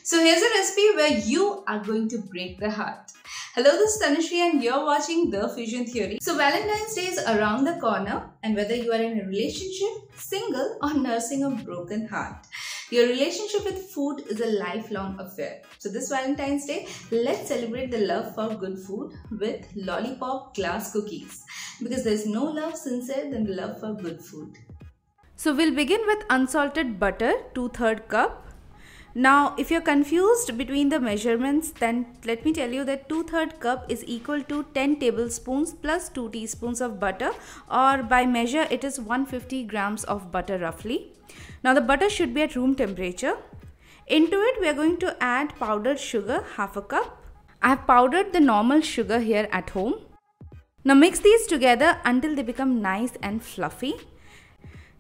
So here's a recipe where you are going to break the heart. Hello, this is Tanushree and you're watching The Fusion Theory. So Valentine's Day is around the corner, and whether you are in a relationship, single or nursing a broken heart, your relationship with food is a lifelong affair. So this Valentine's Day, let's celebrate the love for good food with Lollipop Glass Cookies. Because there's no love sincere than the love for good food. So we'll begin with unsalted butter, 2/3 cup. Now, if you're confused between the measurements, then let me tell you that 2/3 cup is equal to 10 tablespoons plus 2 teaspoons of butter, or by measure it is 150 grams of butter roughly. Now the butter should be at room temperature. Into it we are going to add powdered sugar, half a cup. I have powdered the normal sugar here at home. Now mix these together until they become nice and fluffy.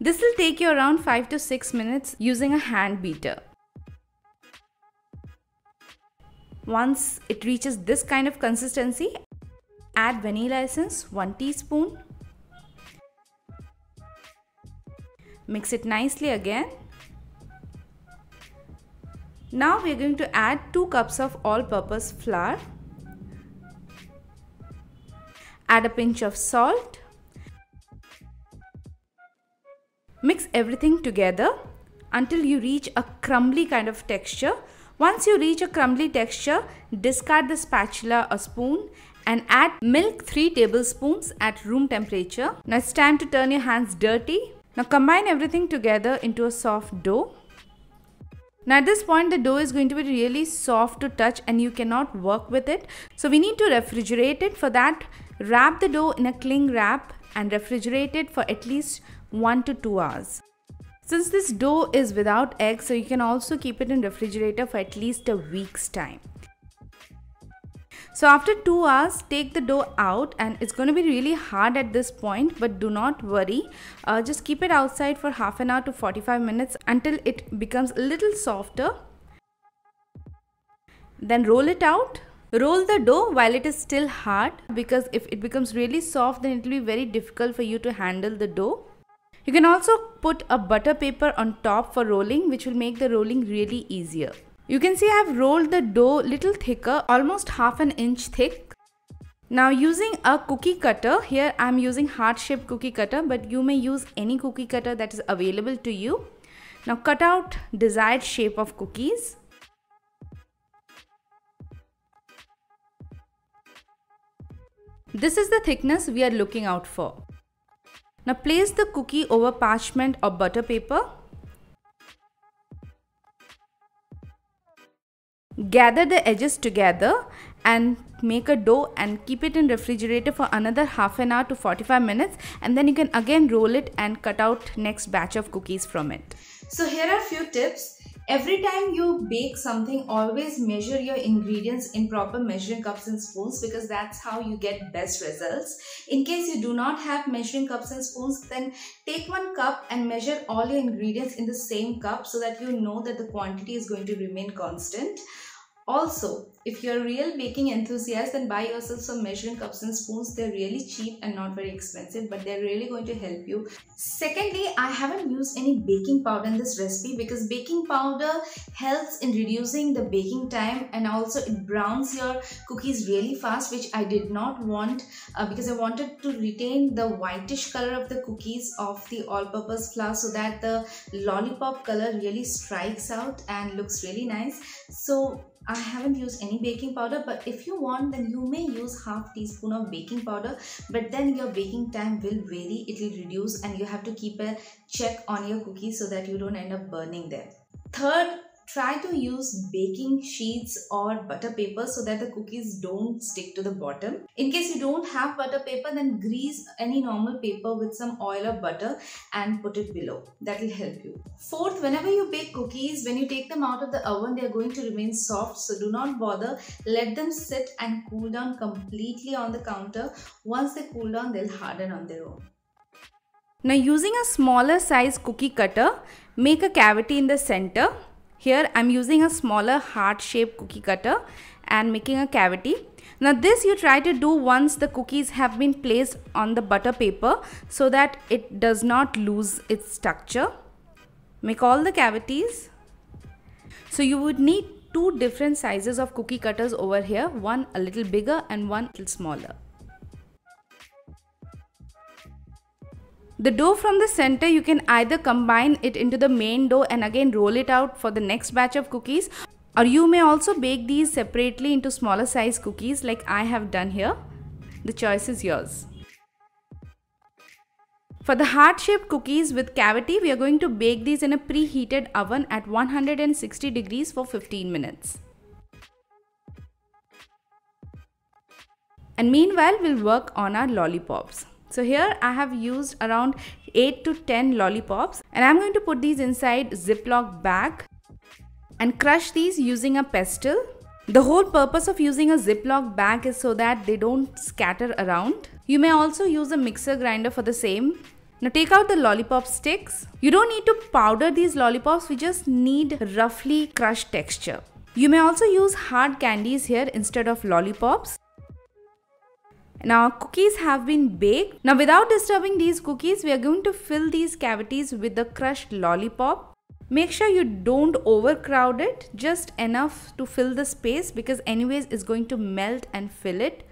This will take you around 5 to 6 minutes using a hand beater. Once it reaches this kind of consistency, add vanilla essence, 1 teaspoon. Mix it nicely again. Now we are going to add 2 cups of all-purpose flour. Add a pinch of salt. Mix everything together until you reach a crumbly kind of texture. Once you reach a crumbly texture, discard the spatula or spoon and add milk 3 tablespoons at room temperature. Now it's time to turn your hands dirty. Now combine everything together into a soft dough. Now at this point the dough is going to be really soft to touch and you cannot work with it. So we need to refrigerate it. For that, wrap the dough in a cling wrap and refrigerate it for at least 1 to 2 hours. Since this dough is without egg, so you can also keep it in refrigerator for at least a week's time. So after 2 hours, take the dough out, and it's going to be really hard at this point, but do not worry. Just keep it outside for half an hour to 45 minutes until it becomes a little softer. Then roll it out. Roll the dough while it is still hard, because if it becomes really soft, then it will be very difficult for you to handle the dough. You can also put a butter paper on top for rolling, which will make the rolling really easier. You can see I have rolled the dough little thicker, almost half an inch thick. Now using a cookie cutter, here I am using heart-shaped cookie cutter, but you may use any cookie cutter that is available to you. Now cut out desired shape of cookies. This is the thickness we are looking out for. Now place the cookie over parchment or butter paper. Gather the edges together and make a dough and keep it in refrigerator for another half an hour to 45 minutes, and then you can again roll it and cut out next batch of cookies from it. So here are a few tips. Every time you bake something, always measure your ingredients in proper measuring cups and spoons, because that's how you get best results. In case you do not have measuring cups and spoons, then take 1 cup and measure all your ingredients in the same cup so that you know that the quantity is going to remain constant. Also, if you're a real baking enthusiast, then buy yourself some measuring cups and spoons. They're really cheap and not very expensive, but they're really going to help you. Secondly, I haven't used any baking powder in this recipe because baking powder helps in reducing the baking time, and also it browns your cookies really fast, which I did not want because I wanted to retain the whitish color of the cookies of the all-purpose flour so that the lollipop color really strikes out and looks really nice. So I haven't used any baking powder, but if you want, then you may use half teaspoon of baking powder, but then your baking time will vary, it will reduce, and you have to keep a check on your cookies so that you don't end up burning them. Third, try to use baking sheets or butter paper so that the cookies don't stick to the bottom. In case you don't have butter paper, then grease any normal paper with some oil or butter and put it below. That will help you. Fourth, whenever you bake cookies, when you take them out of the oven, they are going to remain soft, so do not bother. Let them sit and cool down completely on the counter. Once they cool down, they'll harden on their own. Now using a smaller size cookie cutter, make a cavity in the center. Here I am using a smaller heart-shaped cookie cutter and making a cavity. Now this you try to do once the cookies have been placed on the butter paper so that it does not lose its structure. Make all the cavities. So you would need two different sizes of cookie cutters over here, one a little bigger and one a little smaller. The dough from the center, you can either combine it into the main dough and again roll it out for the next batch of cookies, or you may also bake these separately into smaller size cookies like I have done here. The choice is yours. For the heart-shaped cookies with cavity, we are going to bake these in a preheated oven at 160 degrees for 15 minutes. And meanwhile, we'll work on our lollipops. So here I have used around 8 to 10 lollipops, and I'm going to put these inside Ziploc bag and crush these using a pestle. The whole purpose of using a Ziploc bag is so that they don't scatter around. You may also use a mixer grinder for the same. Now take out the lollipop sticks. You don't need to powder these lollipops, we just need roughly crushed texture. You may also use hard candies here instead of lollipops. Now our cookies have been baked. Now without disturbing these cookies, we are going to fill these cavities with the crushed lollipop. Make sure you don't overcrowd it, just enough to fill the space because anyways it's going to melt and fill it.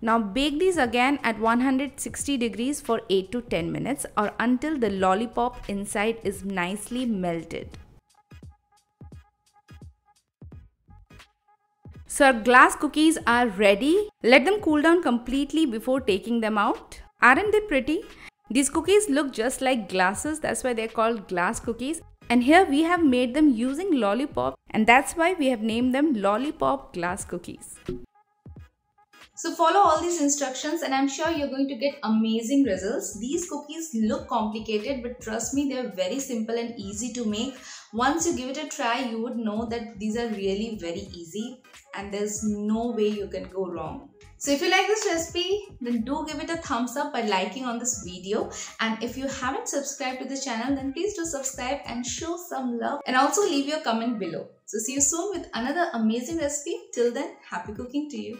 Now bake these again at 160 degrees for 8 to 10 minutes or until the lollipop inside is nicely melted. So our glass cookies are ready. Let them cool down completely before taking them out. Aren't they pretty? These cookies look just like glasses, that's why they're called glass cookies. And here we have made them using lollipop, and that's why we have named them lollipop glass cookies. So follow all these instructions and I'm sure you're going to get amazing results. These cookies look complicated, but trust me, they're very simple and easy to make. Once you give it a try, you would know that these are really very easy and there's no way you can go wrong. So if you like this recipe, then do give it a thumbs up by liking on this video. And if you haven't subscribed to the channel, then please do subscribe and show some love. And also leave your comment below. So see you soon with another amazing recipe. Till then, happy cooking to you.